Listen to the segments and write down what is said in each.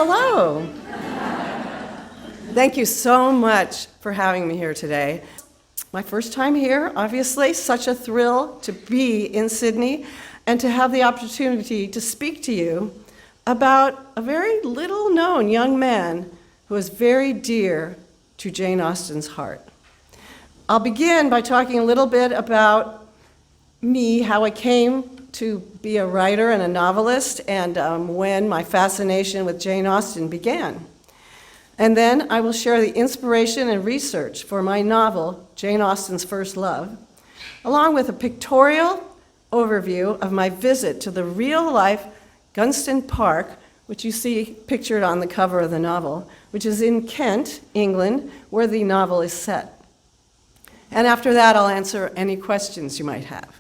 hello. Thank you so much for having me here today. My first time here, obviously, such a thrill to be in Sydney and to have the opportunity to speak to you about a very little-known young man who is very dear to Jane Austen's heart. I'll begin by talking a little bit about me, how I came to be a writer and a novelist, and when my fascination with Jane Austen began. And then I will share the inspiration and research for my novel, Jane Austen's First Love, along with a pictorial overview of my visit to the real-life Gunston Park, which you see pictured on the cover of the novel, which is in Kent, England, where the novel is set. And after that, I'll answer any questions you might have.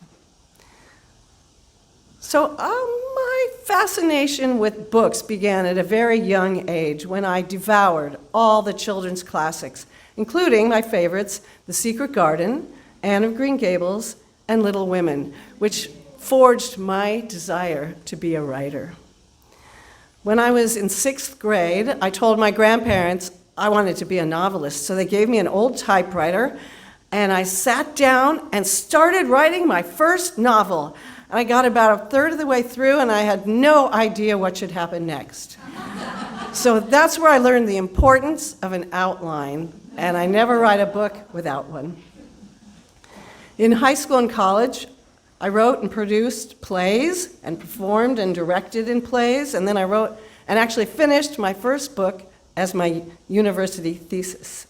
So my fascination with books began at a very young age when I devoured all the children's classics, including my favorites, The Secret Garden, Anne of Green Gables, and Little Women, which forged my desire to be a writer. When I was in 6th grade, I told my grandparents I wanted to be a novelist, so they gave me an old typewriter, and I sat down and started writing my first novel. I got about a third of the way through, and I had no idea what should happen next. So that's where I learned the importance of an outline, and I never write a book without one. In high school and college, I wrote and produced plays and performed and directed in plays, and then I wrote and actually finished my first book as my university thesis.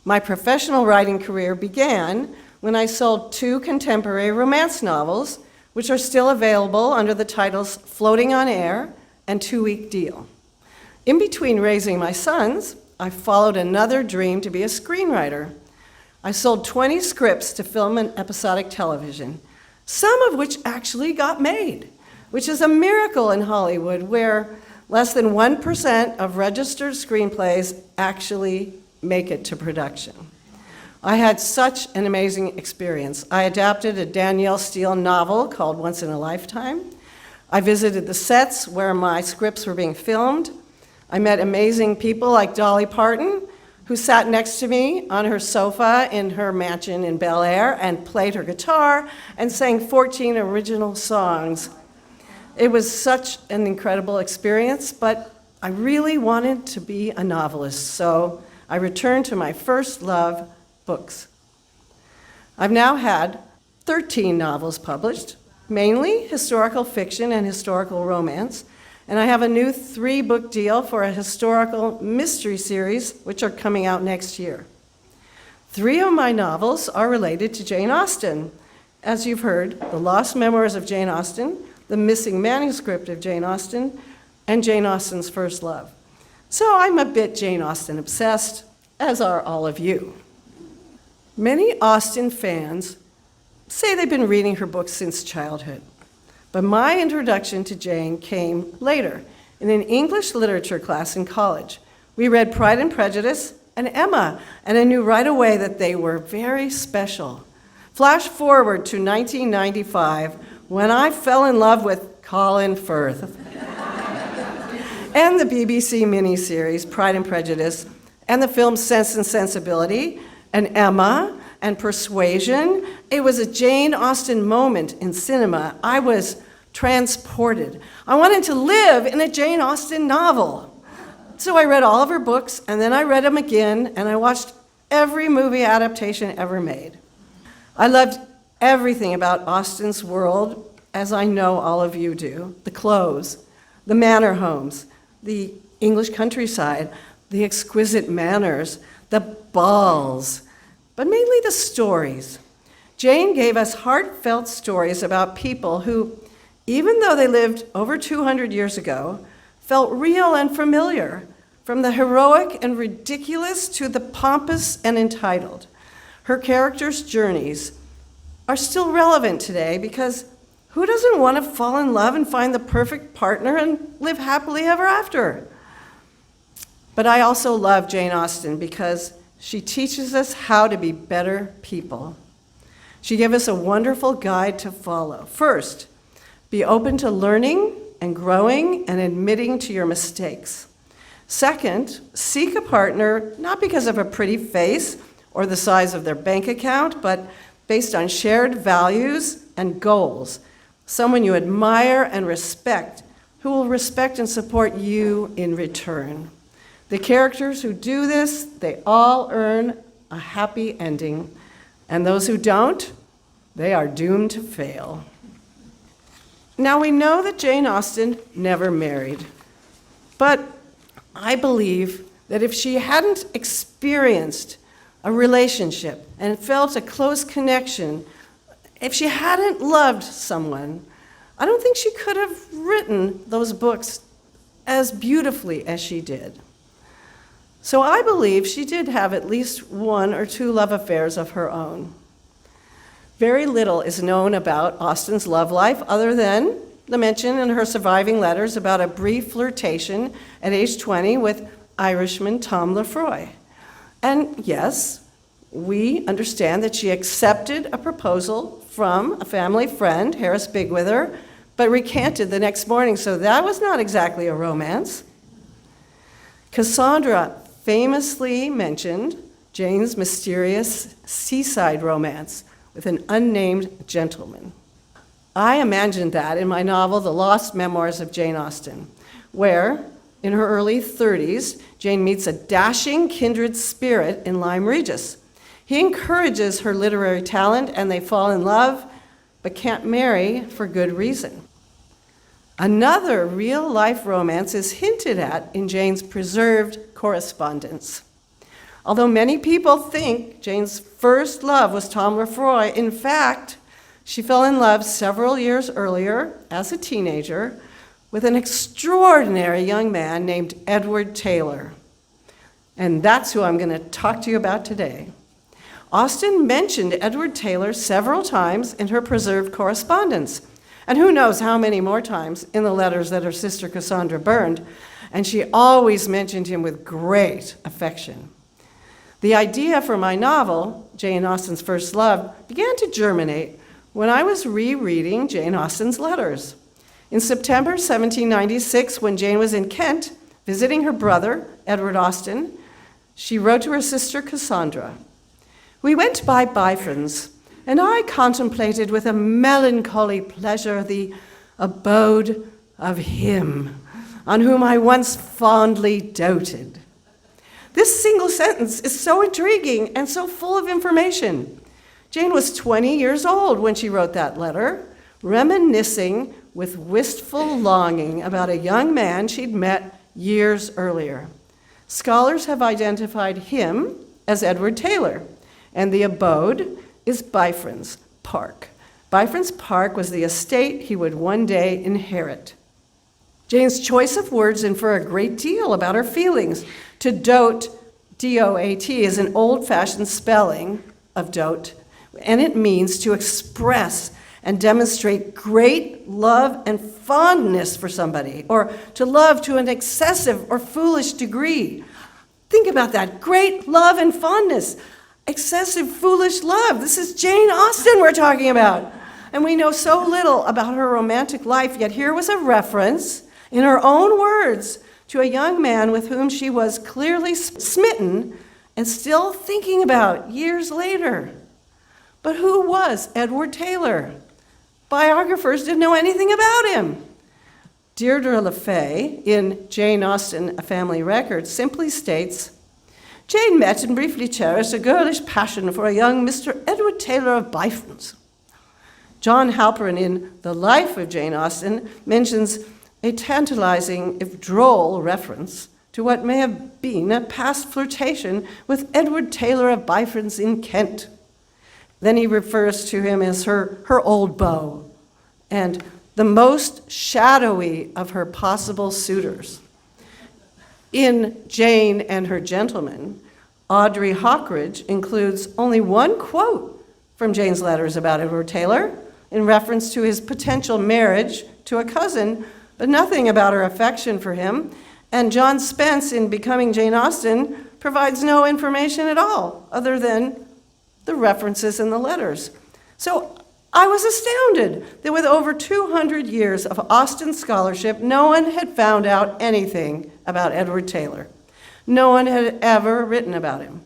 My professional writing career began when I sold 2 contemporary romance novels, which are still available under the titles Floating on Air and 2-Week Deal. In between raising my sons, I followed another dream to be a screenwriter. I sold 20 scripts to film and episodic television, some of which actually got made, which is a miracle in Hollywood, where less than 1% of registered screenplays actually make it to production. I had such an amazing experience. I adapted a Danielle Steele novel called Once in a Lifetime. I visited the sets where my scripts were being filmed. I met amazing people like Dolly Parton, who sat next to me on her sofa in her mansion in Bel Air and played her guitar and sang 14 original songs. It was such an incredible experience, but I really wanted to be a novelist, so I returned to my first love, books. I've now had 13 novels published, mainly historical fiction and historical romance, and I have a new 3-book deal for a historical mystery series, which are coming out next year. 3 of my novels are related to Jane Austen. As you've heard, The Lost Memoirs of Jane Austen, The Missing Manuscript of Jane Austen, and Jane Austen's First Love. So I'm a bit Jane Austen obsessed, as are all of you. Many Austen fans say they've been reading her books since childhood, but my introduction to Jane came later, in an English literature class in college. We read Pride and Prejudice and Emma, and I knew right away that they were very special. Flash forward to 1995, when I fell in love with Colin Firth and the BBC miniseries Pride and Prejudice, and the films Sense and Sensibility, and Emma, and Persuasion. It was a Jane Austen moment in cinema. I was transported. I wanted to live in a Jane Austen novel. So I read all of her books, and then I read them again, and I watched every movie adaptation ever made. I loved everything about Austen's world, as I know all of you do. The clothes, the manor homes, the English countryside, the exquisite manners, the balls, but mainly the stories. Jane gave us heartfelt stories about people who, even though they lived over 200 years ago, felt real and familiar, from the heroic and ridiculous to the pompous and entitled. Her characters' journeys are still relevant today because who doesn't want to fall in love and find the perfect partner and live happily ever after? But I also love Jane Austen because she teaches us how to be better people. She gave us a wonderful guide to follow. First, be open to learning and growing and admitting to your mistakes. Second, seek a partner not because of a pretty face or the size of their bank account, but based on shared values and goals. Someone you admire and respect, who will respect and support you in return. The characters who do this, they all earn a happy ending, and those who don't, they are doomed to fail. Now we know that Jane Austen never married, but I believe that if she hadn't experienced a relationship and felt a close connection, if she hadn't loved someone, I don't think she could have written those books as beautifully as she did. So I believe she did have at least one or two love affairs of her own. Very little is known about Austen's love life other than the mention in her surviving letters about a brief flirtation at age 20 with Irishman Tom Lefroy. And yes, we understand that she accepted a proposal from a family friend, Harris Bigwither, but recanted the next morning, so that was not exactly a romance. Cassandra famously mentioned Jane's mysterious seaside romance with an unnamed gentleman. I imagined that in my novel, The Lost Memoirs of Jane Austen, where, in her early 30s, Jane meets a dashing kindred spirit in Lyme Regis. He encourages her literary talent, and they fall in love, but can't marry for good reason. Another real-life romance is hinted at in Jane's preserved correspondence. Although many people think Jane's first love was Tom Lefroy, in fact, she fell in love several years earlier, as a teenager, with an extraordinary young man named Edward Taylor. And that's who I'm going to talk to you about today. Austen mentioned Edward Taylor several times in her preserved correspondence, and who knows how many more times in the letters that her sister Cassandra burned, and she always mentioned him with great affection. The idea for my novel, Jane Austen's First Love, began to germinate when I was rereading Jane Austen's letters. In September 1796, when Jane was in Kent, visiting her brother, Edward Austen, she wrote to her sister Cassandra, "We went by Bifrons, and I contemplated with a melancholy pleasure the abode of him on whom I once fondly doted." This single sentence is so intriguing and so full of information. Jane was 20 years old when she wrote that letter, reminiscing with wistful longing about a young man she'd met years earlier. Scholars have identified him as Edward Taylor, and the abode is Bifrons Park. Bifrons Park was the estate he would one day inherit. Jane's choice of words infer a great deal about her feelings. To dote, D-O-A-T, is an old-fashioned spelling of dote, and it means to express and demonstrate great love and fondness for somebody, or to love to an excessive or foolish degree. Think about that, great love and fondness. Excessive, foolish love. This is Jane Austen we're talking about. And we know so little about her romantic life, yet here was a reference, in her own words, to a young man with whom she was clearly smitten and still thinking about years later. But who was Edward Taylor? Biographers didn't know anything about him. Deirdre LeFay, in Jane Austen, A Family Record, simply states, "Jane met and briefly cherished a girlish passion for a young Mr. Edward Taylor of Bifrons." John Halperin, in The Life of Jane Austen, mentions a tantalizing, if droll, reference to what may have been a past flirtation with Edward Taylor of Bifrons in Kent. Then he refers to him as her old beau, and the most shadowy of her possible suitors. In Jane and Her Gentleman, Audrey Hawkridge includes only one quote from Jane's letters about Edward Taylor in reference to his potential marriage to a cousin, but nothing about her affection for him. And John Spence, in Becoming Jane Austen, provides no information at all other than the references in the letters. So I was astounded that with over 200 years of Austen scholarship, no one had found out anything about Edward Taylor. No one had ever written about him.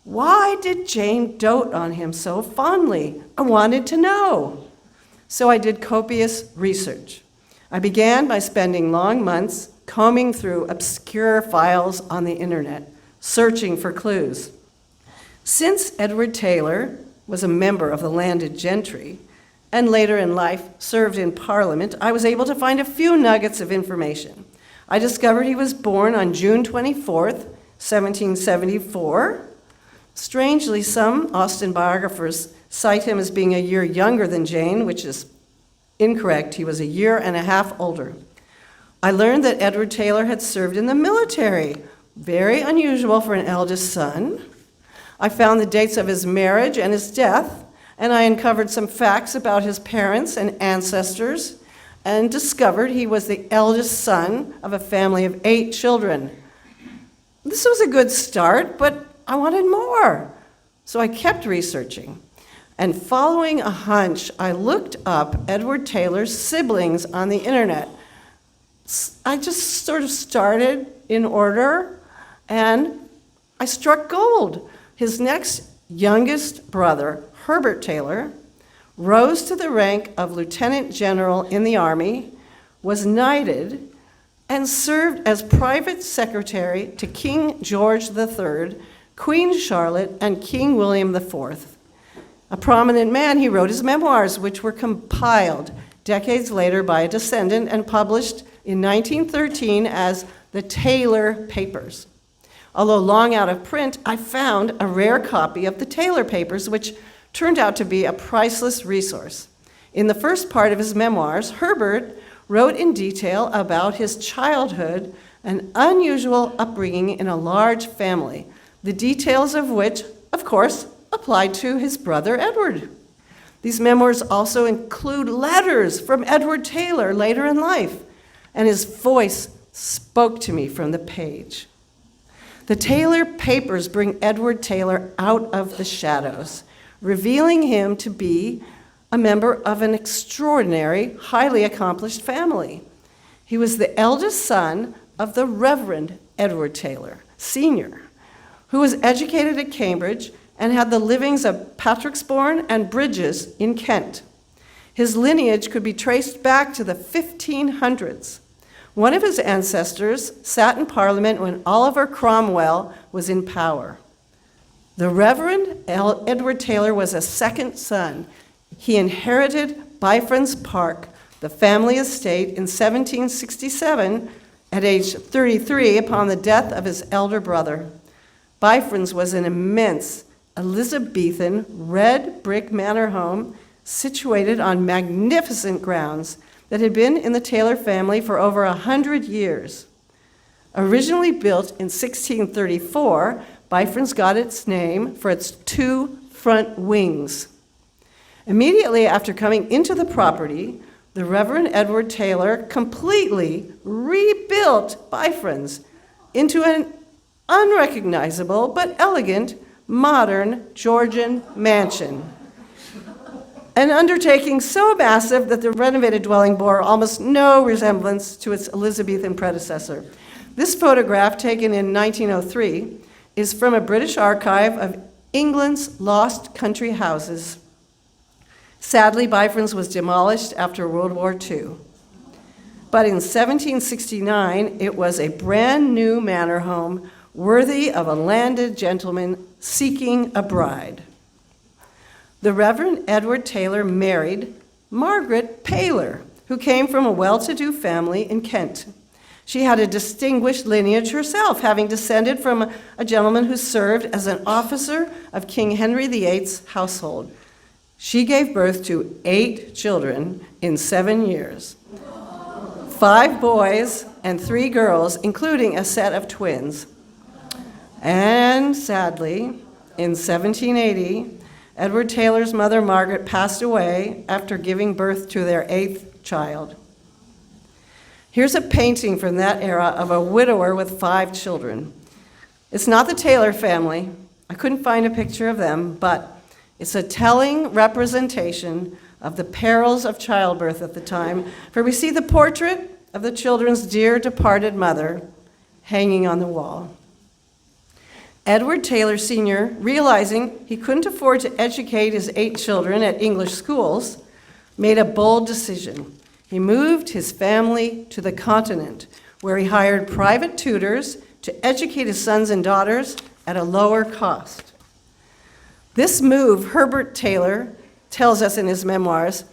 Why did Jane dote on him so fondly? I wanted to know. So I did copious research. I began by spending long months combing through obscure files on the internet, searching for clues. Since Edward Taylor was a member of the landed gentry, and later in life served in Parliament, I was able to find a few nuggets of information. I discovered he was born on June 24th, 1774. Strangely, some Austen biographers cite him as being a year younger than Jane, which is incorrect. He was a year and a half older. I learned that Edward Taylor had served in the military, very unusual for an eldest son. I found the dates of his marriage and his death, and I uncovered some facts about his parents and ancestors, and discovered he was the eldest son of a family of 8 children. This was a good start, but I wanted more. So I kept researching. And following a hunch, I looked up Edward Taylor's siblings on the internet. I just sort of started in order, and I struck gold. His next youngest brother, Herbert Taylor, rose to the rank of lieutenant general in the Army, was knighted, and served as private secretary to King George III, Queen Charlotte, and King William IV. A prominent man, he wrote his memoirs, which were compiled decades later by a descendant and published in 1913 as the Taylor Papers. Although long out of print, I found a rare copy of the Taylor Papers, which turned out to be a priceless resource. In the first part of his memoirs, Herbert wrote in detail about his childhood and unusual upbringing in a large family, the details of which, of course, applied to his brother Edward. These memoirs also include letters from Edward Taylor later in life, and his voice spoke to me from the page. The Taylor Papers bring Edward Taylor out of the shadows, revealing him to be a member of an extraordinary, highly accomplished family. He was the eldest son of the Reverend Edward Taylor, Sr., who was educated at Cambridge and had the livings of Patricksbourne and Bridges in Kent. His lineage could be traced back to the 1500s. One of his ancestors sat in Parliament when Oliver Cromwell was in power. The Reverend Edward Taylor was a second son. He inherited Byfriends Park, the family estate, in 1767 at age 33 upon the death of his elder brother. Byfriends was an immense Elizabethan red brick manor home situated on magnificent grounds that had been in the Taylor family for over 100 years. Originally built in 1634, Byfriends got its name for its 2 front wings. Immediately after coming into the property, the Reverend Edward Taylor completely rebuilt Byfriends into an unrecognizable but elegant modern Georgian mansion. An undertaking so massive that the renovated dwelling bore almost no resemblance to its Elizabethan predecessor. This photograph, taken in 1903, is from a British archive of England's lost country houses. Sadly, Byfriends was demolished after World War II. But in 1769, it was a brand new manor home worthy of a landed gentleman seeking a bride. The Reverend Edward Taylor married Margaret Paylor, who came from a well-to-do family in Kent. She had a distinguished lineage herself, having descended from a gentleman who served as an officer of King Henry VIII's household. She gave birth to 8 children in 7 years, 5 boys and 3 girls, including a set of twins. And sadly, in 1780, Edward Taylor's mother, Margaret, passed away after giving birth to their 8th child. Here's a painting from that era of a widower with 5 children. It's not the Taylor family. I couldn't find a picture of them, but It's a telling representation of the perils of childbirth at the time, for we see the portrait of the children's dear departed mother hanging on the wall. Edward Taylor Sr., realizing he couldn't afford to educate his 8 children at English schools, made a bold decision. He moved his family to the continent, where he hired private tutors to educate his sons and daughters at a lower cost. This move, Herbert Taylor tells us in his memoirs,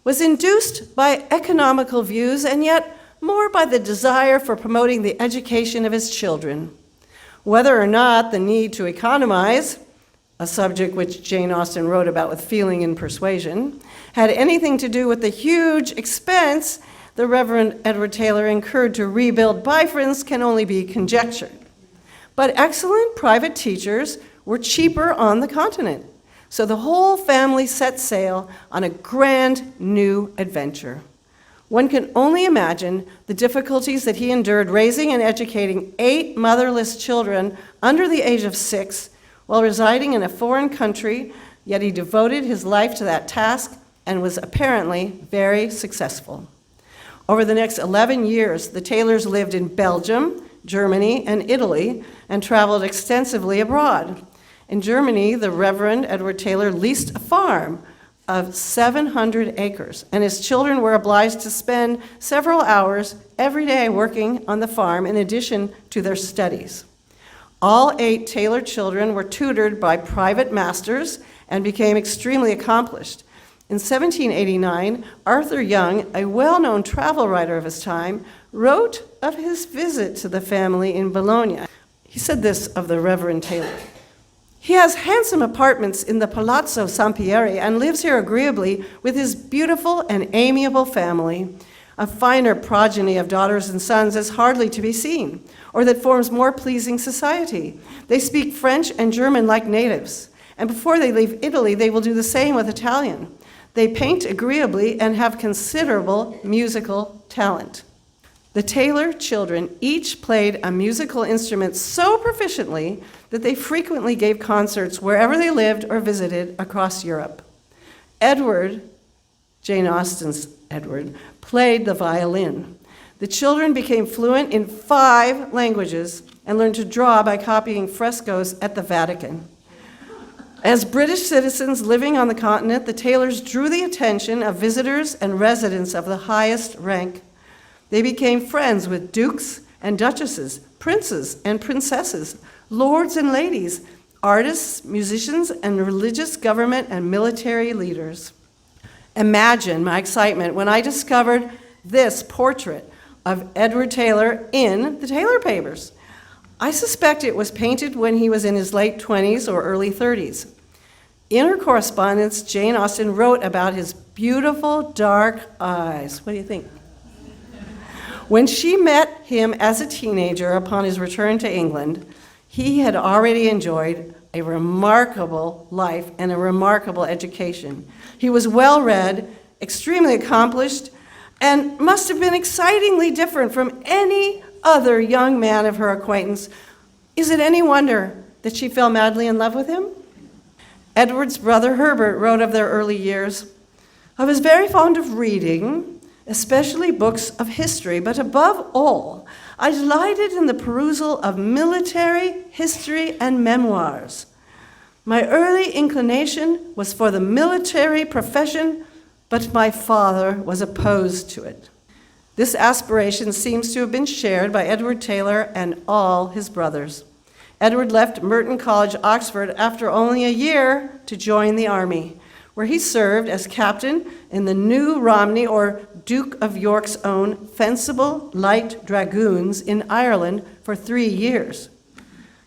was induced by economical views and yet more by the desire for promoting the education of his children. Whether or not the need to economize, a subject which Jane Austen wrote about with feeling and persuasion, had anything to do with the huge expense the Reverend Edward Taylor incurred to rebuild Bifrons can only be conjectured. But excellent private teachers were cheaper on the continent, so the whole family set sail on a grand new adventure. One can only imagine the difficulties that he endured raising and educating 8 motherless children under the age of 6 while residing in a foreign country, yet he devoted his life to that task and was apparently very successful. Over the next 11 years, the Taylors lived in Belgium, Germany, and Italy, and traveled extensively abroad. In Germany, the Reverend Edward Taylor leased a farm of 700 acres, and his children were obliged to spend several hours every day working on the farm in addition to their studies. All 8 Taylor children were tutored by private masters and became extremely accomplished. In 1789, Arthur Young, a well-known travel writer of his time, wrote of his visit to the family in Bologna. He said this of the Reverend Taylor: "He has handsome apartments in the Palazzo Sampieri and lives here agreeably with his beautiful and amiable family. A finer progeny of daughters and sons is hardly to be seen, or that forms more pleasing society. They speak French and German like natives, and before they leave Italy, they will do the same with Italian. They paint agreeably and have considerable musical talent." The Taylor children each played a musical instrument so proficiently that they frequently gave concerts wherever they lived or visited across Europe. Edward, Jane Austen's Edward, played the violin. The children became fluent in 5 languages and learned to draw by copying frescoes at the Vatican. As British citizens living on the continent, the Taylors drew the attention of visitors and residents of the highest rank. They became friends with dukes and duchesses, princes and princesses, lords and ladies, artists, musicians, and religious government and military leaders. Imagine my excitement when I discovered this portrait of Edward Taylor in the Taylor papers. I suspect it was painted when he was in his late 20s or early 30s. In her correspondence, Jane Austen wrote about his beautiful dark eyes. What do you think? When she met him as a teenager upon his return to England, he had already enjoyed a remarkable life and a remarkable education. He was well-read, extremely accomplished, and must have been excitingly different from any other young man of her acquaintance. Is it any wonder that she fell madly in love with him? Edward's brother Herbert wrote of their early years, "I was very fond of reading, especially books of history, but above all, I delighted in the perusal of military history and memoirs. My early inclination was for the military profession, but my father was opposed to it." This aspiration seems to have been shared by Edward Taylor and all his brothers. Edward left Merton College, Oxford, after only a year to join the army, where he served as captain in the New Romney, or Duke of York's own, Fencible Light Dragoons in Ireland for 3 years.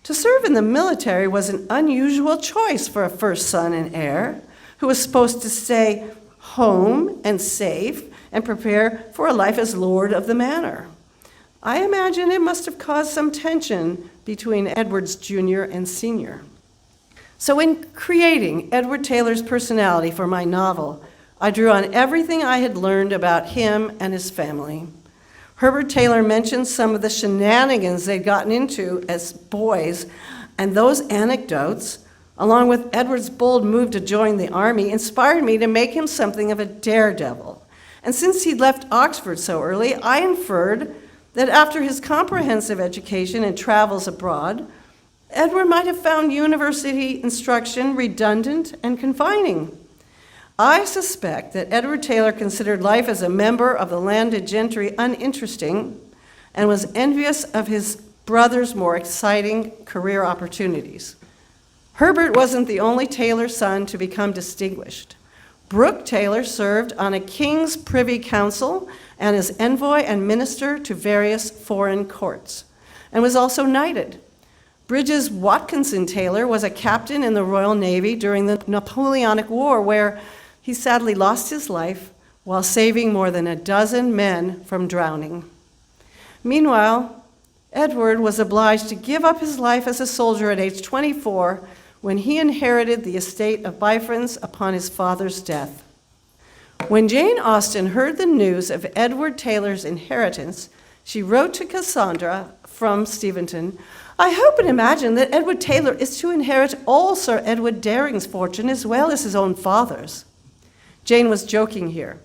To serve in the military was an unusual choice for a first son and heir, who was supposed to stay home and safe and prepare for a life as lord of the manor. I imagine it must have caused some tension between Edward's junior and senior. So in creating Edward Taylor's personality for my novel, I drew on everything I had learned about him and his family. Herbert Taylor mentions some of the shenanigans they'd gotten into as boys, and those anecdotes along with Edward's bold move to join the army, inspired me to make him something of a daredevil. And since he'd left Oxford so early, I inferred that after his comprehensive education and travels abroad, Edward might have found university instruction redundant and confining. I suspect that Edward Taylor considered life as a member of the landed gentry uninteresting and was envious of his brother's more exciting career opportunities. Herbert wasn't the only Taylor son to become distinguished. Brooke Taylor served on a King's Privy Council and as envoy and minister to various foreign courts, and was also knighted. Bridges Watkinson Taylor was a captain in the Royal Navy during the Napoleonic War, where he sadly lost his life while saving more than a dozen men from drowning. Meanwhile, Edward was obliged to give up his life as a soldier at age 24 when he inherited the estate of Bifrons upon his father's death. When Jane Austen heard the news of Edward Taylor's inheritance, she wrote to Cassandra from Steventon, "I hope and imagine that Edward Taylor is to inherit all Sir Edward Daring's fortune as well as his own father's." Jane was joking here.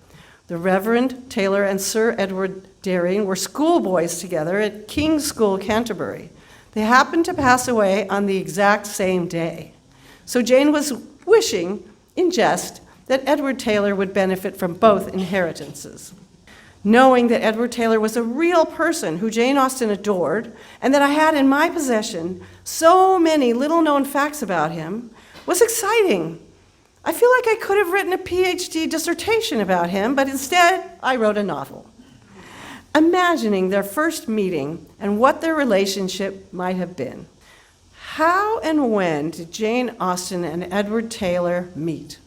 The Reverend Taylor and Sir Edward Daring were schoolboys together at King's School, Canterbury. They happened to pass away on the exact same day. So Jane was wishing, in jest, that Edward Taylor would benefit from both inheritances. Knowing that Edward Taylor was a real person who Jane Austen adored, and that I had in my possession so many little-known facts about him, was exciting. I feel like I could have written a PhD dissertation about him, but instead I wrote a novel. Imagining their first meeting and what their relationship might have been. How and when did Jane Austen and Edward Taylor meet?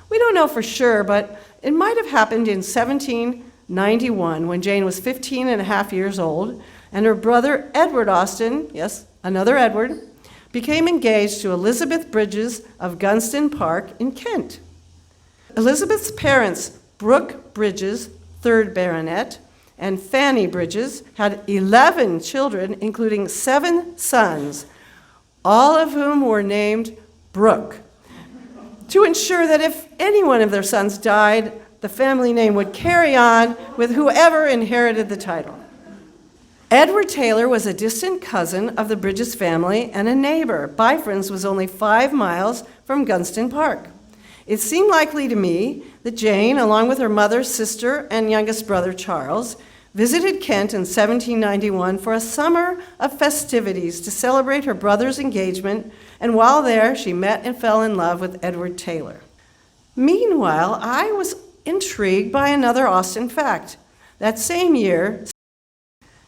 We don't know for sure, but it might have happened in 1791 when Jane was 15 and a half years old, and her brother Edward Austen, yes, another Edward, became engaged to Elizabeth Bridges of Gunston Park in Kent. Elizabeth's parents, Brooke Bridges, 3rd Baronet, and Fanny Bridges, had 11 children, including 7 sons, all of whom were named Brooke, to ensure that if any one of their sons died, the family name would carry on with whoever inherited the title. Edward Taylor was a distant cousin of the Bridges family and a neighbor. Bifrons was only 5 miles from Gunston Park. It seemed likely to me that Jane, along with her mother, sister, and youngest brother Charles, visited Kent in 1791 for a summer of festivities to celebrate her brother's engagement, and while there, she met and fell in love with Edward Taylor. Meanwhile, I was intrigued by another Austen fact. That same year,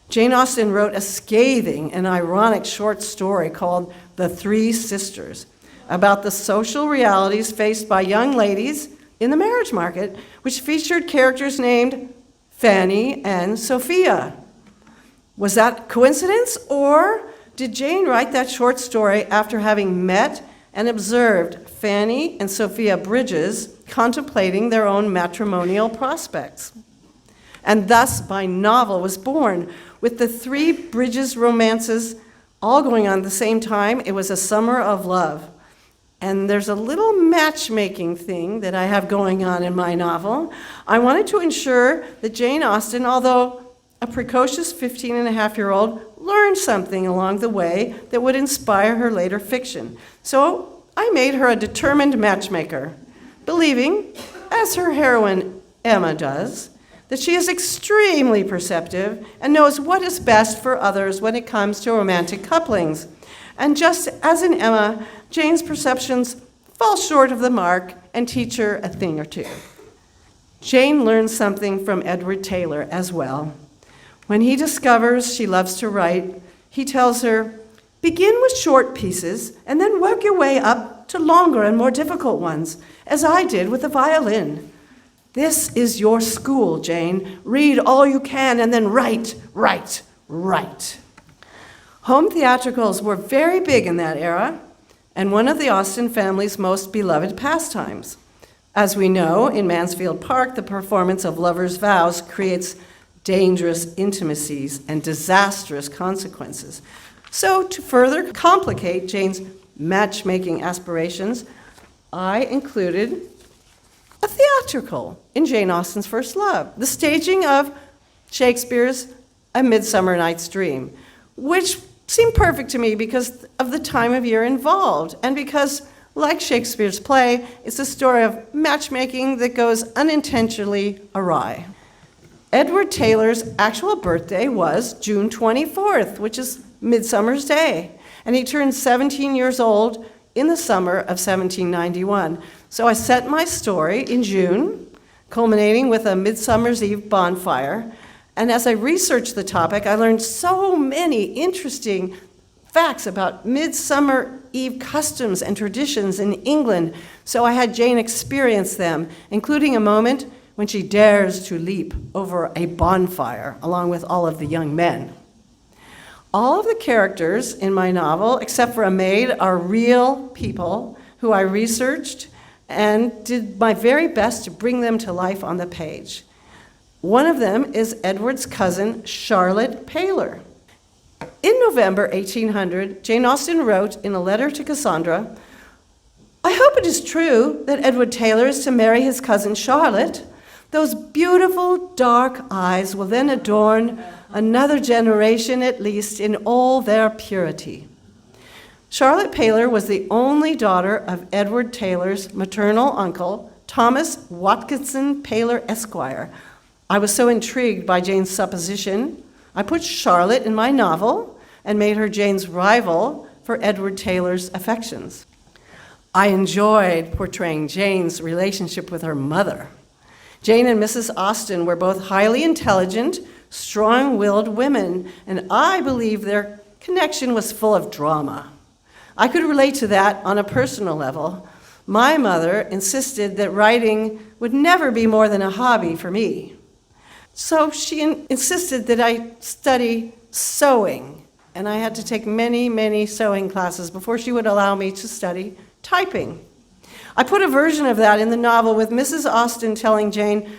Jane Austen wrote a scathing and ironic short story called The Three Sisters, about the social realities faced by young ladies in the marriage market, which featured characters named Fanny and Sophia. Was that coincidence, or did Jane write that short story after having met and observed Fanny and Sophia Bridges contemplating their own matrimonial prospects? And thus my novel was born, with the 3 Bridges romances all going on at the same time. It was a summer of love. And there's a little matchmaking thing that I have going on in my novel. I wanted to ensure that Jane Austen, although a precocious 15-and-a-half-year-old, learned something along the way that would inspire her later fiction. So I made her a determined matchmaker, believing, as her heroine Emma does, that she is extremely perceptive and knows what is best for others when it comes to romantic couplings. And just as in Emma, Jane's perceptions fall short of the mark and teach her a thing or two. Jane learns something from Edward Taylor as well. When he discovers she loves to write, he tells her, "Begin with short pieces and then work your way up to longer and more difficult ones, as I did with the violin. This is your school, Jane. Read all you can and then write, write, write." Home theatricals were very big in that era, and one of the Austen family's most beloved pastimes. As we know, in Mansfield Park, the performance of Lovers' Vows creates dangerous intimacies and disastrous consequences. So, to further complicate Jane's matchmaking aspirations, I included a theatrical in Jane Austen's First Love, the staging of Shakespeare's A Midsummer Night's Dream, which seemed perfect to me because of the time of year involved, and because, like Shakespeare's play, it's a story of matchmaking that goes unintentionally awry. Edward Taylor's actual birthday was June 24th, which is Midsummer's Day, and he turned 17 years old in the summer of 1791. So I set my story in June, culminating with a Midsummer's Eve bonfire. And as I researched the topic, I learned so many interesting facts about Midsummer Eve customs and traditions in England. So I had Jane experience them, including a moment when she dares to leap over a bonfire along with all of the young men. All of the characters in my novel, except for a maid, are real people who I researched and did my very best to bring them to life on the page. One of them is Edward's cousin, Charlotte Paler. In November 1800, Jane Austen wrote in a letter to Cassandra, "I hope it is true that Edward Taylor is to marry his cousin Charlotte. Those beautiful dark eyes will then adorn another generation at least in all their purity." Charlotte Paler was the only daughter of Edward Taylor's maternal uncle, Thomas Watkinson Paler, Esquire. I was so intrigued by Jane's supposition, I put Charlotte in my novel and made her Jane's rival for Edward Taylor's affections. I enjoyed portraying Jane's relationship with her mother. Jane and Mrs. Austen were both highly intelligent, strong-willed women, and I believe their connection was full of drama. I could relate to that on a personal level. My mother insisted that writing would never be more than a hobby for me. So she insisted that I study sewing, and I had to take many, many sewing classes before she would allow me to study typing. I put a version of that in the novel with Mrs. Austen telling Jane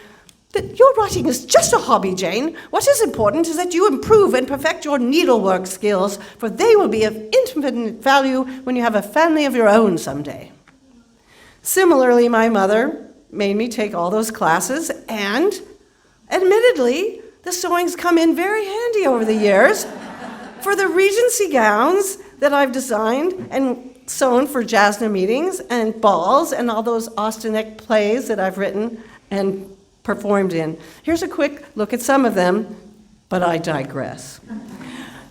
that your writing is just a hobby, Jane. What is important is that you improve and perfect your needlework skills, for they will be of infinite value when you have a family of your own someday. Similarly, my mother made me take all those classes, and admittedly, the sewing's come in very handy over the years. For the Regency gowns that I've designed and sewn for Jasna meetings and balls and all those Austenek plays that I've written and performed in. Here's a quick look at some of them, but I digress.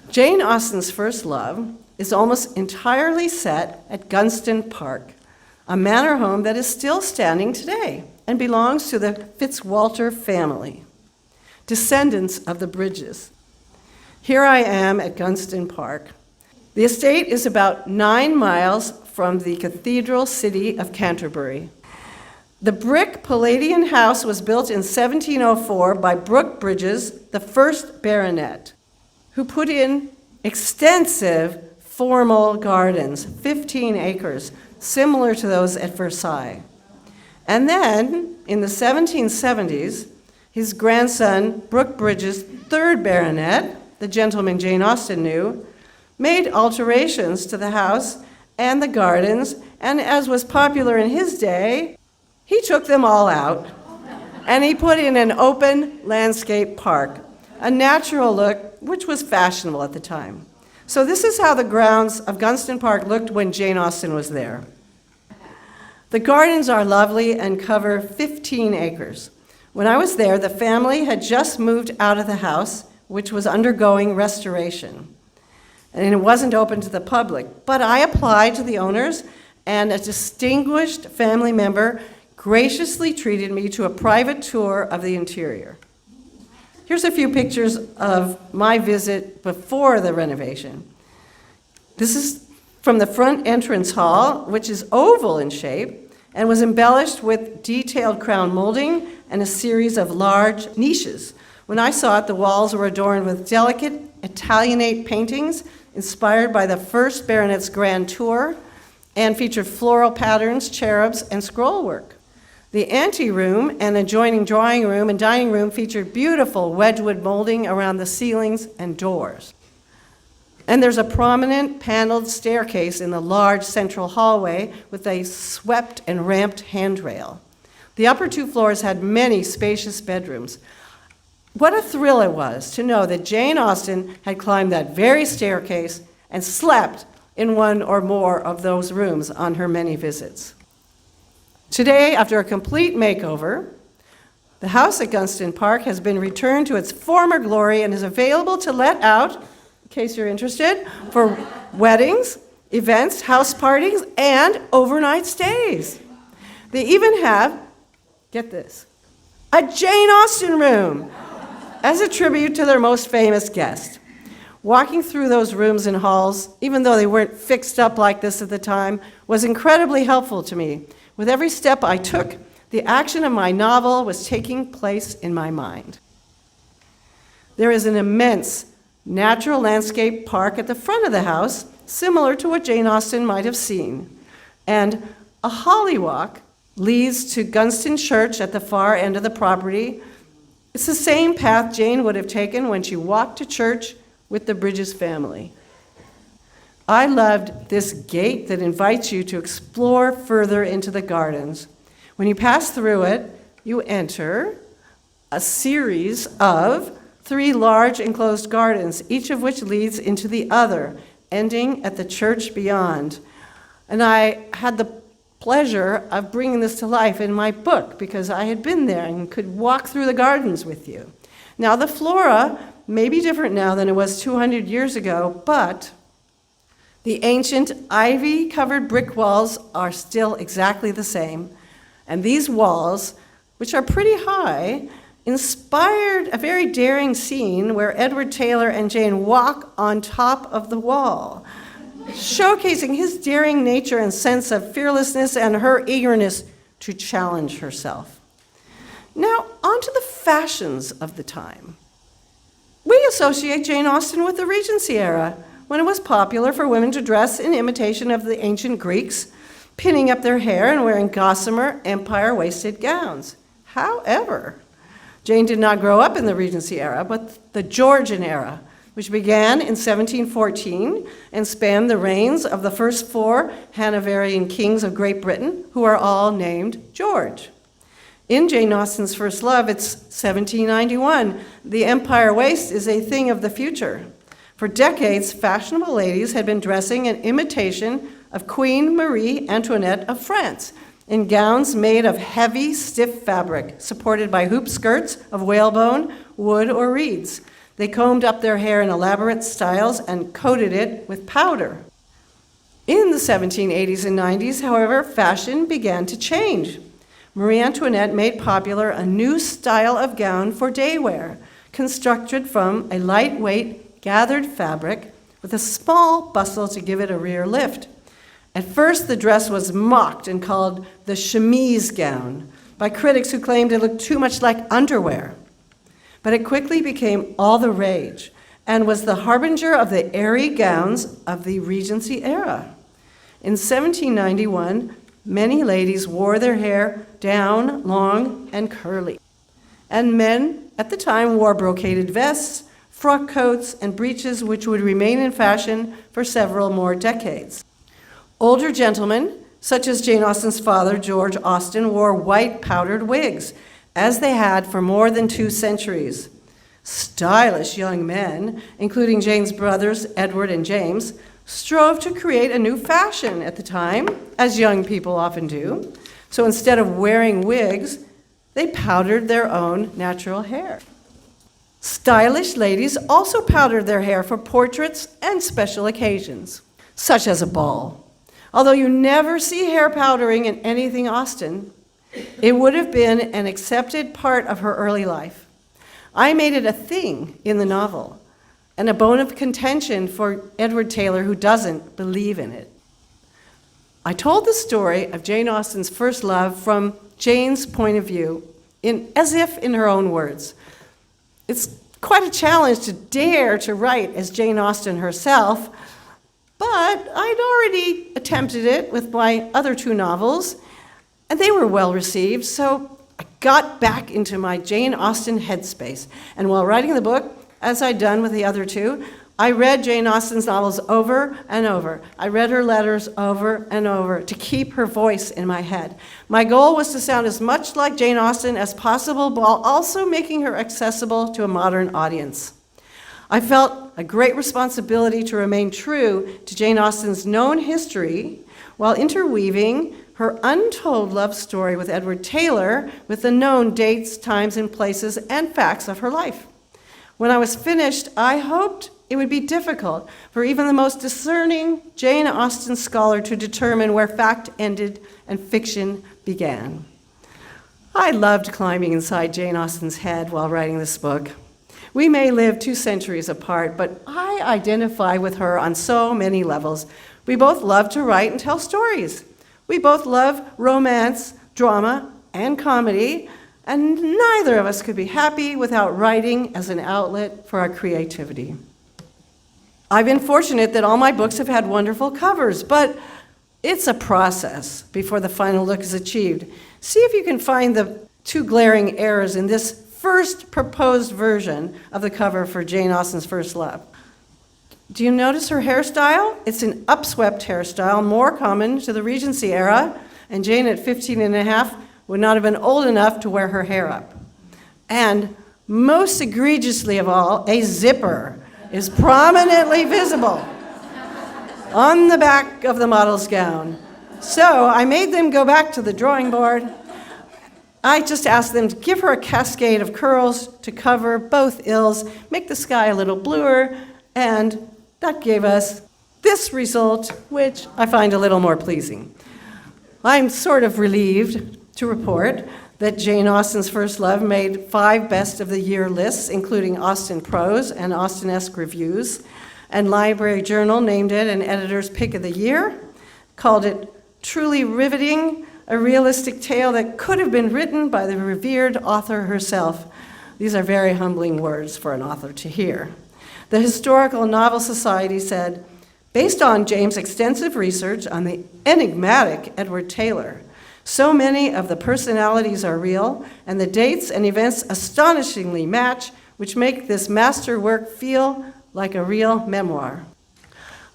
Jane Austen's First Love is almost entirely set at Gunston Park, a manor home that is still standing today and belongs to the Fitzwalter family, descendants of the Bridges. Here I am at Gunston Park. The estate is about 9 miles from the cathedral city of Canterbury. The brick Palladian house was built in 1704 by Brooke Bridges, the first baronet, who put in extensive formal gardens, 15 acres, similar to those at Versailles. And then, in the 1770s, his grandson, Brooke Bridges, third baronet, the gentleman Jane Austen knew, made alterations to the house and the gardens, and as was popular in his day, he took them all out, and he put in an open landscape park, a natural look which was fashionable at the time. So this is how the grounds of Gunston Park looked when Jane Austen was there. The gardens are lovely and cover 15 acres. When I was there, the family had just moved out of the house, which was undergoing restoration, and it wasn't open to the public. But I applied to the owners, and a distinguished family member graciously treated me to a private tour of the interior. Here's a few pictures of my visit before the renovation. This is from the front entrance hall, which is oval in shape and was embellished with detailed crown molding and a series of large niches. When I saw it, the walls were adorned with delicate Italianate paintings inspired by the first baronet's grand tour and featured floral patterns, cherubs, and scrollwork. The anteroom and adjoining drawing room and dining room featured beautiful Wedgwood molding around the ceilings and doors. And there's a prominent paneled staircase in the large central hallway with a swept and ramped handrail. The upper two floors had many spacious bedrooms. What a thrill it was to know that Jane Austen had climbed that very staircase and slept in one or more of those rooms on her many visits. Today, after a complete makeover, the house at Gunston Park has been returned to its former glory and is available to let out, in case you're interested, for weddings, events, house parties, and overnight stays. They even have, get this, a Jane Austen room as a tribute to their most famous guest. Walking through those rooms and halls, even though they weren't fixed up like this at the time, was incredibly helpful to me. With every step I took, the action of my novel was taking place in my mind. There is an immense natural landscape park at the front of the house, similar to what Jane Austen might have seen. And a holly walk leads to Gunston Church at the far end of the property. It's the same path Jane would have taken when she walked to church with the Bridges family. I loved this gate that invites you to explore further into the gardens. When you pass through it, you enter a series of 3 large enclosed gardens, each of which leads into the other, ending at the church beyond. And I had the pleasure of bringing this to life in my book because I had been there and could walk through the gardens with you. Now, the flora may be different now than it was 200 years ago, but the ancient ivy-covered brick walls are still exactly the same. And these walls, which are pretty high, inspired a very daring scene where Edward Taylor and Jane walk on top of the wall, showcasing his daring nature and sense of fearlessness and her eagerness to challenge herself. Now, on to the fashions of the time. We associate Jane Austen with the Regency era, when it was popular for women to dress in imitation of the ancient Greeks, pinning up their hair and wearing gossamer, empire-waisted gowns. However, Jane did not grow up in the Regency era, but the Georgian era, which began in 1714 and spanned the reigns of the first 4 Hanoverian kings of Great Britain, who are all named George. In Jane Austen's First Love, it's 1791. The empire waist is a thing of the future. For decades, fashionable ladies had been dressing in imitation of Queen Marie Antoinette of France, in gowns made of heavy, stiff fabric, supported by hoop skirts of whalebone, wood, or reeds. They combed up their hair in elaborate styles and coated it with powder. In the 1780s and 90s, however, fashion began to change. Marie Antoinette made popular a new style of gown for day wear, constructed from a lightweight, gathered fabric with a small bustle to give it a rear lift. At first, the dress was mocked and called the chemise gown by critics who claimed it looked too much like underwear. But it quickly became all the rage and was the harbinger of the airy gowns of the Regency era. In 1791, many ladies wore their hair down, long, and curly. And men at the time wore brocaded vests, frock coats, and breeches which would remain in fashion for several more decades. Older gentlemen, such as Jane Austen's father, George Austen, wore white powdered wigs, as they had for more than 2 centuries. Stylish young men, including Jane's brothers, Edward and James, strove to create a new fashion at the time, as young people often do. So instead of wearing wigs, they powdered their own natural hair. Stylish ladies also powdered their hair for portraits and special occasions, such as a ball. Although you never see hair powdering in anything Austen, it would have been an accepted part of her early life. I made it a thing in the novel, and a bone of contention for Edward Taylor, who doesn't believe in it. I told the story of Jane Austen's first love from Jane's point of view, as if in her own words. It's quite a challenge to dare to write as Jane Austen herself, but I'd already attempted it with my other 2 novels, and they were well received, so I got back into my Jane Austen headspace. And while writing the book, as I'd done with the other 2, I read Jane Austen's novels over and over. I read her letters over and over to keep her voice in my head. My goal was to sound as much like Jane Austen as possible while also making her accessible to a modern audience. I felt a great responsibility to remain true to Jane Austen's known history while interweaving her untold love story with Edward Taylor with the known dates, times, and places and facts of her life. When I was finished, I hoped it would be difficult for even the most discerning Jane Austen scholar to determine where fact ended and fiction began. I loved climbing inside Jane Austen's head while writing this book. We may live 2 centuries apart, but I identify with her on so many levels. We both love to write and tell stories. We both love romance, drama, and comedy, and neither of us could be happy without writing as an outlet for our creativity. I've been fortunate that all my books have had wonderful covers, but it's a process before the final look is achieved. See if you can find the 2 glaring errors in this first proposed version of the cover for Jane Austen's First Love. Do you notice her hairstyle? It's an upswept hairstyle, more common to the Regency era, and Jane at 15 and a half would not have been old enough to wear her hair up. And most egregiously of all, a zipper is prominently visible on the back of the model's gown. So I made them go back to the drawing board. I just asked them to give her a cascade of curls to cover both ills, make the sky a little bluer, and that gave us this result, which I find a little more pleasing. I'm sort of relieved to report that Jane Austen's First Love made 5 best of the year lists, including Austen Prose and Austen-esque reviews, and Library Journal named it an editor's pick of the year, called it truly riveting, a realistic tale that could have been written by the revered author herself. These are very humbling words for an author to hear. The Historical Novel Society said, based on Jane's extensive research on the enigmatic Edward Taylor, so many of the personalities are real, and the dates and events astonishingly match, which make this masterwork feel like a real memoir.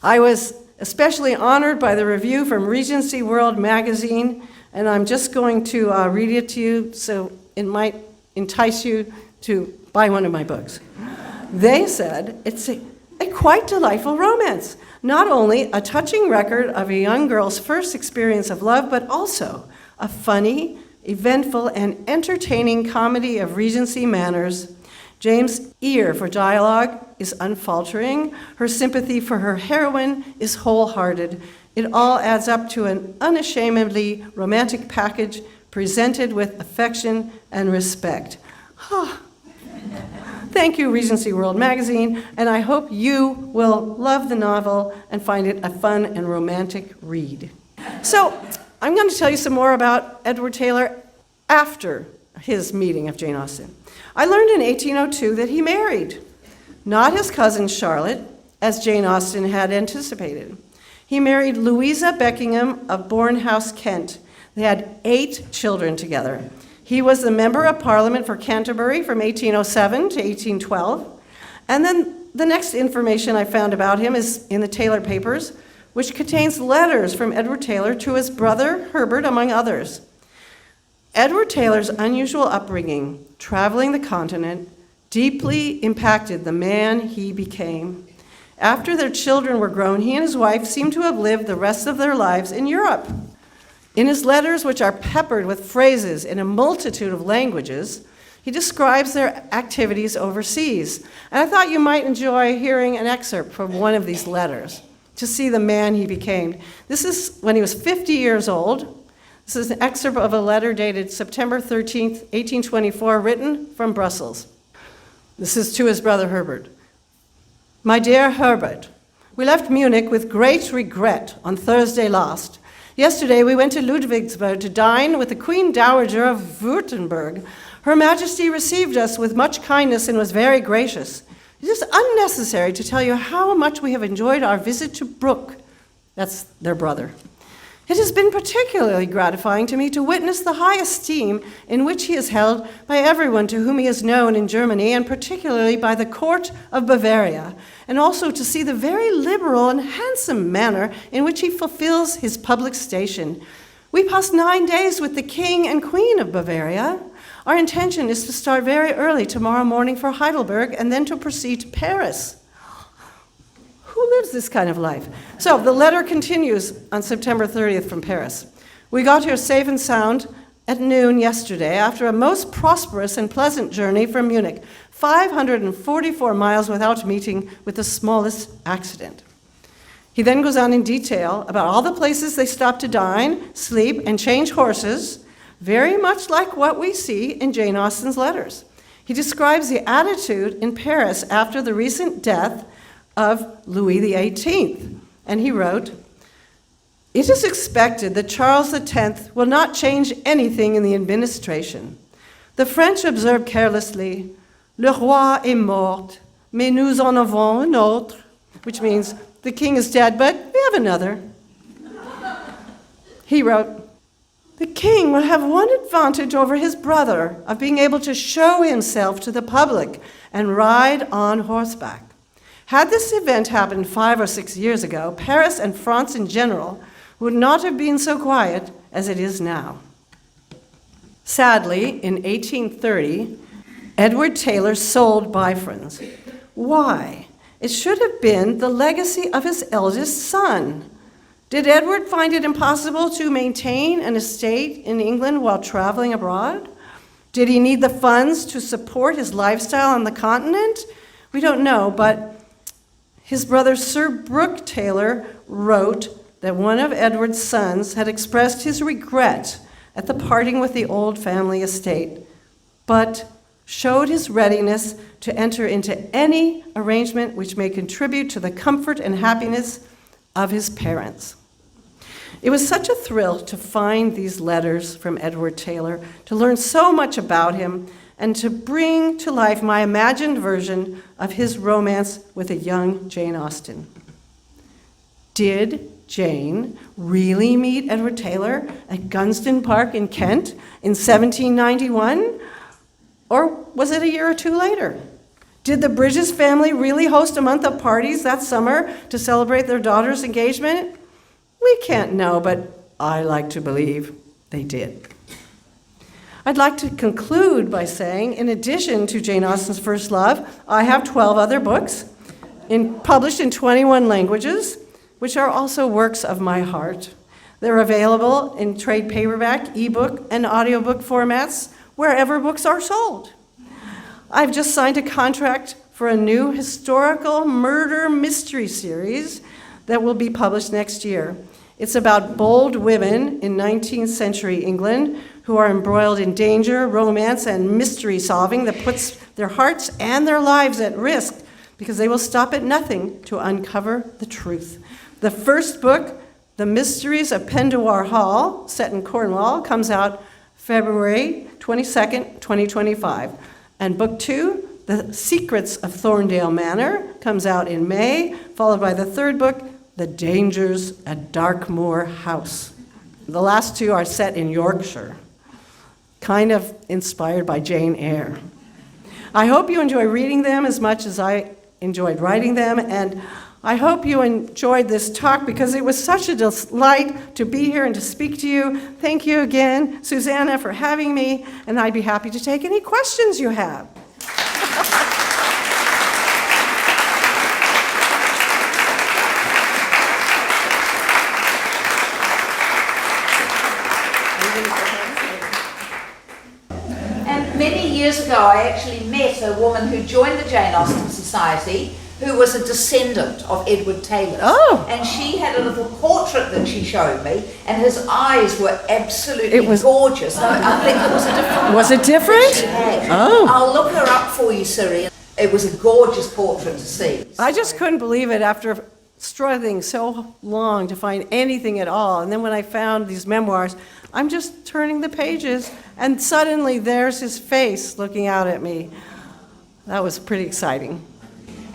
I was especially honored by the review from Regency World magazine, and I'm just going to read it to you so it might entice you to buy one of my books. They said it's a quite delightful romance, not only a touching record of a young girl's first experience of love, but also a funny, eventful, and entertaining comedy of Regency manners. Jane's ear for dialogue is unfaltering. Her sympathy for her heroine is wholehearted. It all adds up to an unashamedly romantic package presented with affection and respect. Thank you, Regency World magazine, and I hope you will love the novel and find it a fun and romantic read. So, I'm going to tell you some more about Edward Taylor after his meeting of Jane Austen. I learned in 1802 that he married, not his cousin Charlotte, as Jane Austen had anticipated. He married Louisa Beckingham of Bournemouth, Kent. They had 8 children together. He was the Member of Parliament for Canterbury from 1807 to 1812. And then the next information I found about him is in the Taylor Papers, which contains letters from Edward Taylor to his brother Herbert, among others. Edward Taylor's unusual upbringing, traveling the continent, deeply impacted the man he became. After their children were grown, he and his wife seemed to have lived the rest of their lives in Europe. In his letters, which are peppered with phrases in a multitude of languages, he describes their activities overseas. And I thought you might enjoy hearing an excerpt from one of these letters to see the man he became. This is when he was 50 years old. This is an excerpt of a letter dated September 13th, 1824, written from Brussels. This is to his brother Herbert. My dear Herbert, we left Munich with great regret on Thursday last. Yesterday we went to Ludwigsburg to dine with the Queen Dowager of Württemberg. Her Majesty received us with much kindness and was very gracious. It is unnecessary to tell you how much we have enjoyed our visit to Brooke. That's their brother. It has been particularly gratifying to me to witness the high esteem in which he is held by everyone to whom he is known in Germany, and particularly by the court of Bavaria, and also to see the very liberal and handsome manner in which he fulfills his public station. We passed 9 days with the King and Queen of Bavaria. Our intention is to start very early tomorrow morning for Heidelberg and then to proceed to Paris. Who lives this kind of life? So the letter continues on September 30th from Paris. We got here safe and sound at noon yesterday after a most prosperous and pleasant journey from Munich, 544 miles without meeting with the smallest accident. He then goes on in detail about all the places they stopped to dine, sleep, and change horses, very much like what we see in Jane Austen's letters. He describes the attitude in Paris after the recent death of Louis XVIII, and he wrote, "It is expected that Charles X will not change anything in the administration. The French observe carelessly, 'Le roi est mort, mais nous en avons un autre,' which means the king is dead, but we have another." He wrote, "The king will have one advantage over his brother of being able to show himself to the public and ride on horseback. Had this event happened 5 or 6 years ago, Paris and France in general would not have been so quiet as it is now." Sadly, in 1830, Edward Taylor sold Bifrons. Why? It should have been the legacy of his eldest son. Did Edward find it impossible to maintain an estate in England while traveling abroad? Did he need the funds to support his lifestyle on the continent? We don't know, but his brother Sir Brooke Taylor wrote that one of Edward's sons had expressed his regret at the parting with the old family estate, but showed his readiness to enter into any arrangement which may contribute to the comfort and happiness of his parents. It was such a thrill to find these letters from Edward Taylor, to learn so much about him, and to bring to life my imagined version of his romance with a young Jane Austen. Did Jane really meet Edward Taylor at Gunston Park in Kent in 1791? Or was it a year or two later? Did the Bridges family really host a month of parties that summer to celebrate their daughter's engagement? We can't know, but I like to believe they did. I'd like to conclude by saying, in addition to Jane Austen's First Love, I have 12 other books published in 21 languages, which are also works of my heart. They're available in trade paperback, ebook, and audiobook formats wherever books are sold. I've just signed a contract for a new historical murder mystery series that will be published next year. It's about bold women in 19th century England who are embroiled in danger, romance, and mystery solving that puts their hearts and their lives at risk because they will stop at nothing to uncover the truth. The first book, The Mysteries of Pendoir Hall, set in Cornwall, comes out February 22nd, 2025. And book 2, The Secrets of Thorndale Manor, comes out in May, followed by the third book, The Dangers at Darkmoor House. The last 2 are set in Yorkshire, kind of inspired by Jane Eyre. I hope you enjoy reading them as much as I enjoyed writing them, and I hope you enjoyed this talk because it was such a delight to be here and to speak to you. Thank you again, Susanna, for having me, and I'd be happy to take any questions you have. And many years ago, I actually met a woman who joined the Jane Austen Society, who was a descendant of Edward Taylor. Oh. And she had a little portrait that she showed me, and his eyes were absolutely gorgeous. I think it was a different Was it different? Oh. I'll look her up for you, Syrie. It was a gorgeous portrait to see. I just couldn't believe it after struggling so long to find anything at all. And then when I found these memoirs, I'm just turning the pages, and suddenly there's his face looking out at me. That was pretty exciting.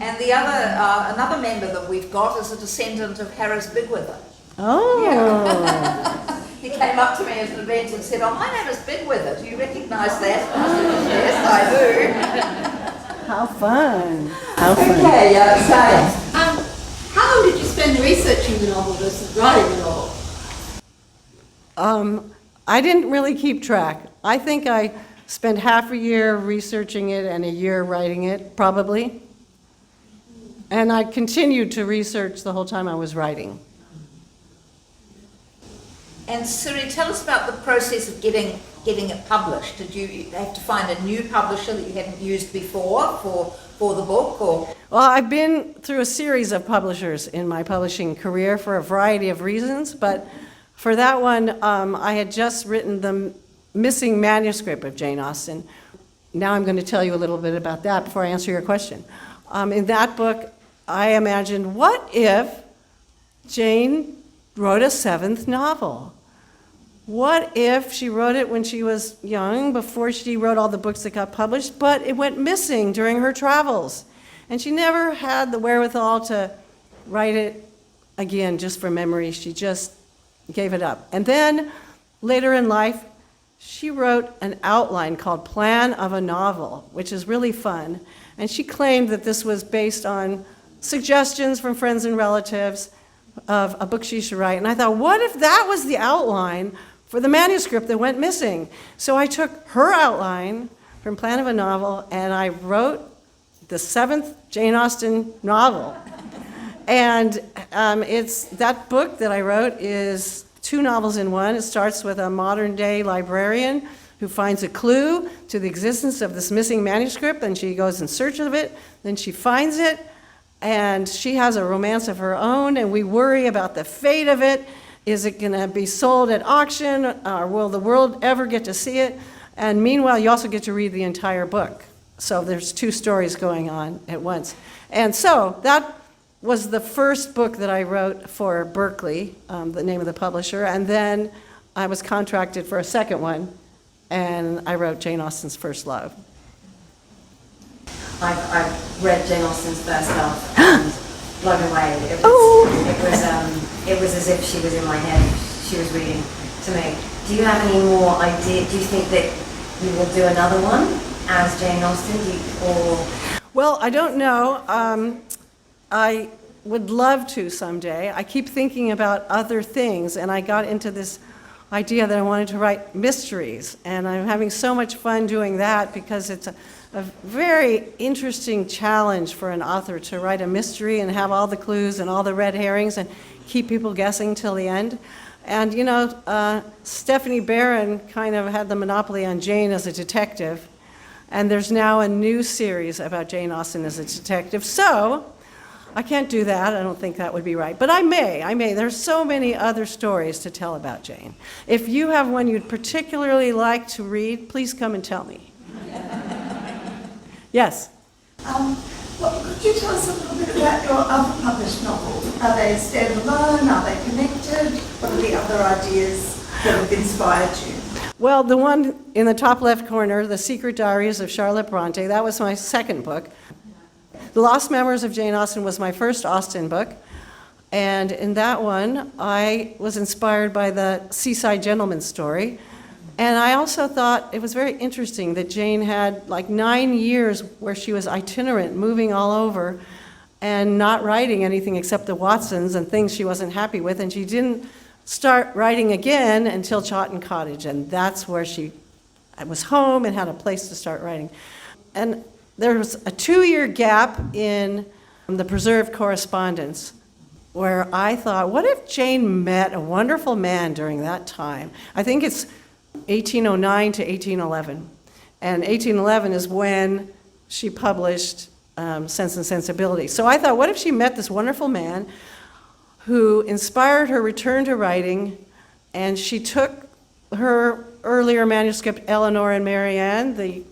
And the other, another member that we've got is a descendant of Harris Bigwither. Oh. He came up to me at an event and said, "Oh, my name is Bidwither. Do you recognise that?" I said, "Yes, I do." How fun. How fun. Okay, so How long did you spend researching the novel versus writing the novel? I didn't really keep track. I think I spent half a year researching it and a year writing it, probably. And I continued to research the whole time I was writing. And Syrie, tell us about the process of getting it published. Did you have to find a new publisher that you hadn't used before for the book, or? Well, I've been through a series of publishers in my publishing career for a variety of reasons, but for that one, I had just written the missing manuscript of Jane Austen. Now I'm going to tell you a little bit about that before I answer your question. In that book, I imagined, what if Jane wrote a seventh novel? What if she wrote it when she was young, before she wrote all the books that got published, but it went missing during her travels? And she never had the wherewithal to write it again just for memory. She just gave it up. And then later in life, she wrote an outline called Plan of a Novel, which is really fun. And she claimed that this was based on suggestions from friends and relatives of a book she should write. And I thought, what if that was the outline for the manuscript that went missing? So I took her outline from Plan of a Novel and I wrote the seventh Jane Austen novel. And that book that I wrote is two novels in one. It starts with a modern day librarian who finds a clue to the existence of this missing manuscript, and she goes in search of it, then she finds it, and she has a romance of her own, and we worry about the fate of it. Is it going to be sold at auction, or will the world ever get to see it? And meanwhile, you also get to read the entire book. So there's two stories going on at once. And so that was the first book that I wrote for Berkeley, the name of the publisher, and then I was contracted for a second one, and I wrote Jane Austen's First Love. I've read Jane Austen's First Love and blown away. It was as if she was in my head. She was reading to me. Do you have any more idea? Do you think that you will do another one as Jane Austen? Well, I don't know. I would love to someday. I keep thinking about other things, and I got into this idea that I wanted to write mysteries, and I'm having so much fun doing that because it's a very interesting challenge for an author to write a mystery and have all the clues and all the red herrings and keep people guessing till the end. And you know, Stephanie Barron kind of had the monopoly on Jane as a detective, and there's now a new series about Jane Austen as a detective. So I can't do that. I don't think that would be right. But I may. There's so many other stories to tell about Jane. If you have one you'd particularly like to read, please come and tell me. Yes? Well, could you tell us a little bit about your other published novels? Are they standalone? Are they connected? What are the other ideas that have inspired you? Well, the one in the top left corner, The Secret Diaries of Charlotte Bronte, that was my second book. The Lost Memoirs of Jane Austen was my first Austen book. And in that one, I was inspired by the Seaside Gentleman story. And I also thought it was very interesting that Jane had like 9 years where she was itinerant, moving all over, and not writing anything except the Watsons and things she wasn't happy with. And she didn't start writing again until Chawton Cottage. And that's where she was home and had a place to start writing. And there was a 2-year gap in the preserved correspondence where I thought, what if Jane met a wonderful man during that time? I think it's 1809 to 1811. And 1811 is when she published Sense and Sensibility. So I thought, what if she met this wonderful man who inspired her return to writing, and she took her earlier manuscript, Eleanor and Marianne, the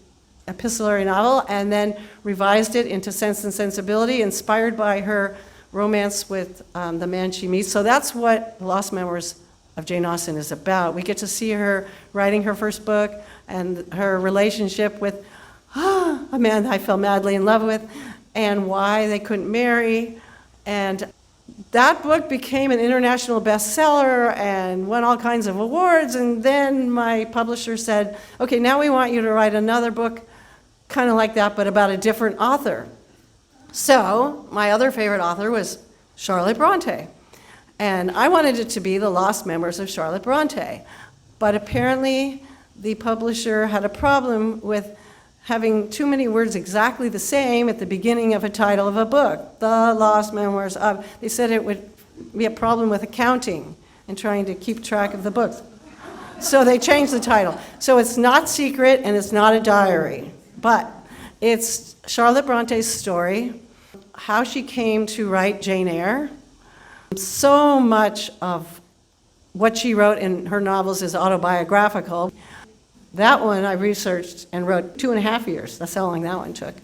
epistolary novel, and then revised it into Sense and Sensibility, inspired by her romance with the man she meets. So that's what Lost Memoirs of Jane Austen is about. We get to see her writing her first book and her relationship with a man I fell madly in love with, and why they couldn't marry. And that book became an international bestseller and won all kinds of awards. And then my publisher said, okay, now we want you to write another book kind of like that, but about a different author. So my other favorite author was Charlotte Bronte. And I wanted it to be The Lost Memoirs of Charlotte Bronte. But apparently the publisher had a problem with having too many words exactly the same at the beginning of a title of a book. The Lost Memoirs of. They said it would be a problem with accounting and trying to keep track of the books. So they changed the title. So it's not secret and it's not a diary, but it's Charlotte Bronte's story, how she came to write Jane Eyre. So much of what she wrote in her novels is autobiographical. That one I researched and wrote 2.5 years. That's how long that one took.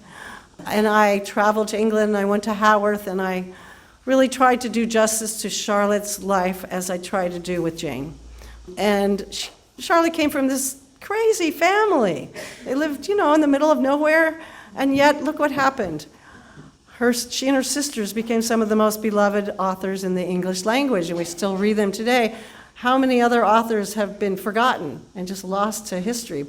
And I traveled to England, and I went to Haworth, and I really tried to do justice to Charlotte's life as I tried to do with Jane. And Charlotte came from this crazy family. They lived, in the middle of nowhere, and yet look what happened. She and her sisters became some of the most beloved authors in the English language, and we still read them today. How many other authors have been forgotten and just lost to history?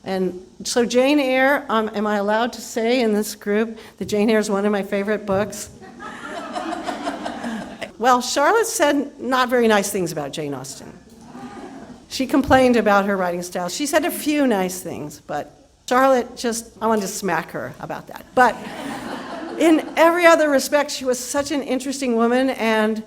And so Jane Eyre, am I allowed to say in this group that Jane Eyre is one of my favorite books? Well, Charlotte said not very nice things about Jane Austen. She complained about her writing style. She said a few nice things, but Charlotte I wanted to smack her about that. But in every other respect, she was such an interesting woman, and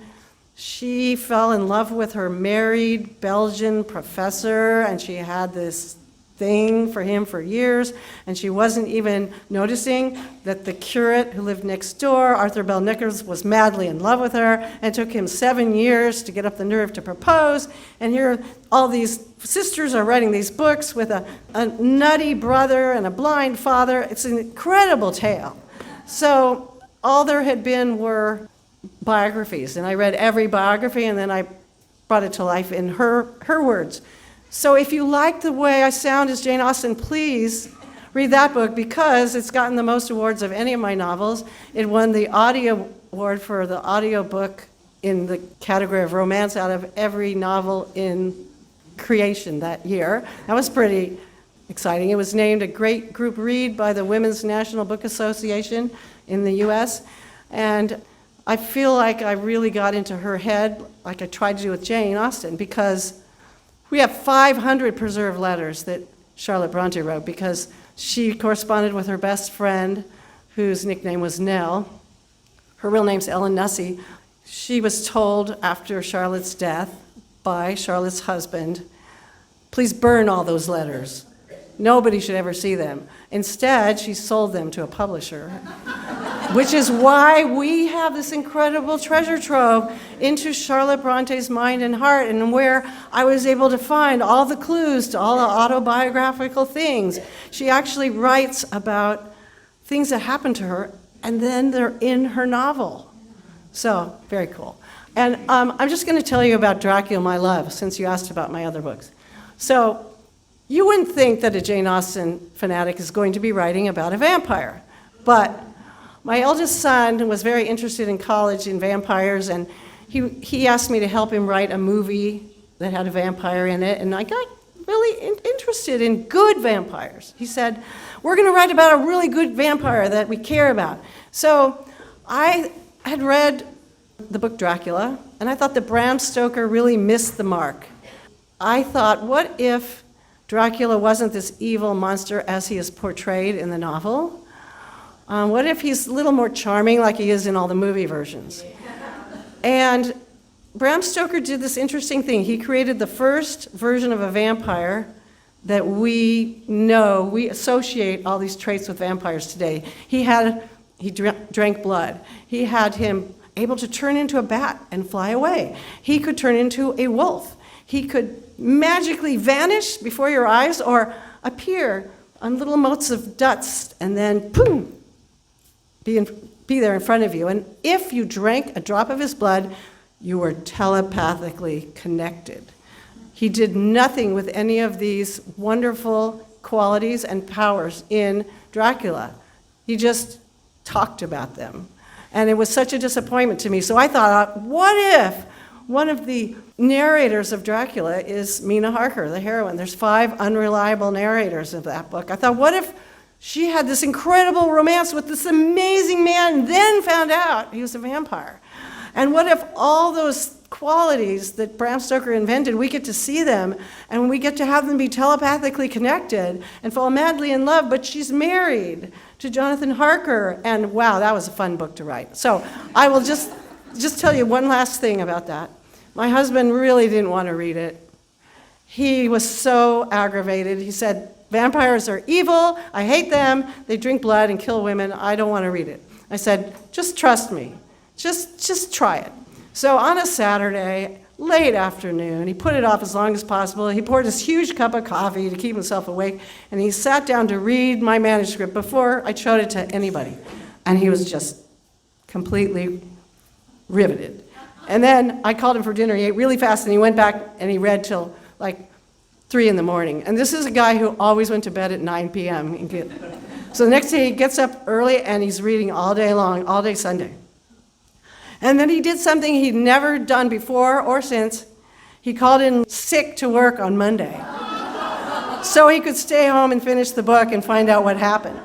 she fell in love with her married Belgian professor, and she had this thing for him for years, and she wasn't even noticing that the curate who lived next door, Arthur Bell Nicholls, was madly in love with her, and it took him 7 years to get up the nerve to propose. And here all these sisters are writing these books with a nutty brother and a blind father. It's an incredible tale. So all there had been were biographies, and I read every biography, and then I brought it to life in her words. So if you like the way I sound as Jane Austen, please read that book, because it's gotten the most awards of any of my novels. It won the audio award for the audio book in the category of romance out of every novel in creation that year. That was pretty exciting. It was named a great group read by the Women's National Book Association in the US. And I feel like I really got into her head, like I tried to do with Jane Austen, because we have 500 preserved letters that Charlotte Bronte wrote, because she corresponded with her best friend, whose nickname was Nell. Her real name's Ellen Nussey. She was told after Charlotte's death by Charlotte's husband, please burn all those letters. Nobody should ever see them. Instead, she sold them to a publisher, which is why we have this incredible treasure trove into Charlotte Bronte's mind and heart, and where I was able to find all the clues to all the autobiographical things. She actually writes about things that happened to her, and then they're in her novel. So, very cool. And I'm just going to tell you about Dracula, My Love, since you asked about my other books. So, you wouldn't think that a Jane Austen fanatic is going to be writing about a vampire, but my eldest son was very interested in college in vampires, and he asked me to help him write a movie that had a vampire in it, and I got really interested in good vampires. He said, we're going to write about a really good vampire that we care about. So I had read the book Dracula, and I thought that Bram Stoker really missed the mark. I thought, what if Dracula wasn't this evil monster as he is portrayed in the novel? What if he's a little more charming like he is in all the movie versions? And Bram Stoker did this interesting thing. He created the first version of a vampire that we know, we associate all these traits with vampires today. He drank blood. He had him able to turn into a bat and fly away. He could turn into a wolf. He could magically vanish before your eyes or appear on little motes of dust and then, boom, be there in front of you. And if you drank a drop of his blood, you were telepathically connected. He did nothing with any of these wonderful qualities and powers in Dracula. He just talked about them. And it was such a disappointment to me. So I thought, what if one of the narrators of Dracula is Mina Harker, the heroine? There's 5 unreliable narrators of that book. I thought, what if she had this incredible romance with this amazing man and then found out he was a vampire? And what if all those qualities that Bram Stoker invented, we get to see them, and we get to have them be telepathically connected and fall madly in love, but she's married to Jonathan Harker, and wow, that was a fun book to write. So I will just tell you one last thing about that. My husband really didn't want to read it. He was so aggravated. He said, vampires are evil, I hate them, they drink blood and kill women, I don't want to read it. I said, just trust me, just try it. So on a Saturday, late afternoon, he put it off as long as possible. He poured this huge cup of coffee to keep himself awake, and he sat down to read my manuscript before I showed it to anybody. And he was just completely riveted. And then I called him for dinner. He ate really fast, and he went back and he read till like 3 in the morning. And this is a guy who always went to bed at 9 p.m. So the next day he gets up early and he's reading all day long, all day Sunday. And then he did something he'd never done before or since. He called in sick to work on Monday so he could stay home and finish the book and find out what happened.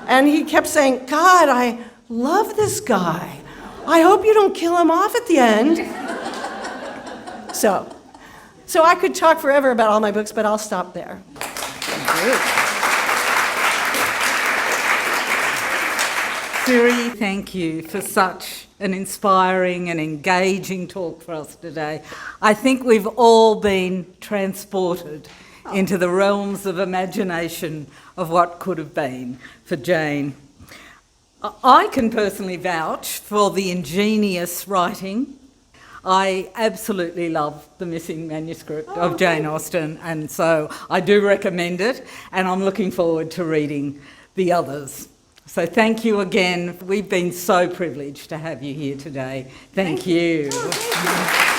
And he kept saying, God, I love this guy. I hope you don't kill him off at the end. So I could talk forever about all my books, but I'll stop there. Syrie, thank you for such an inspiring and engaging talk for us today. I think we've all been transported into the realms of imagination of what could have been for Jane. I can personally vouch for the ingenious writing. I absolutely love the missing manuscript of Jane Austen, and so I do recommend it, and I'm looking forward to reading the others. So thank you again. We've been so privileged to have you here today. Thank you. Oh, thank you.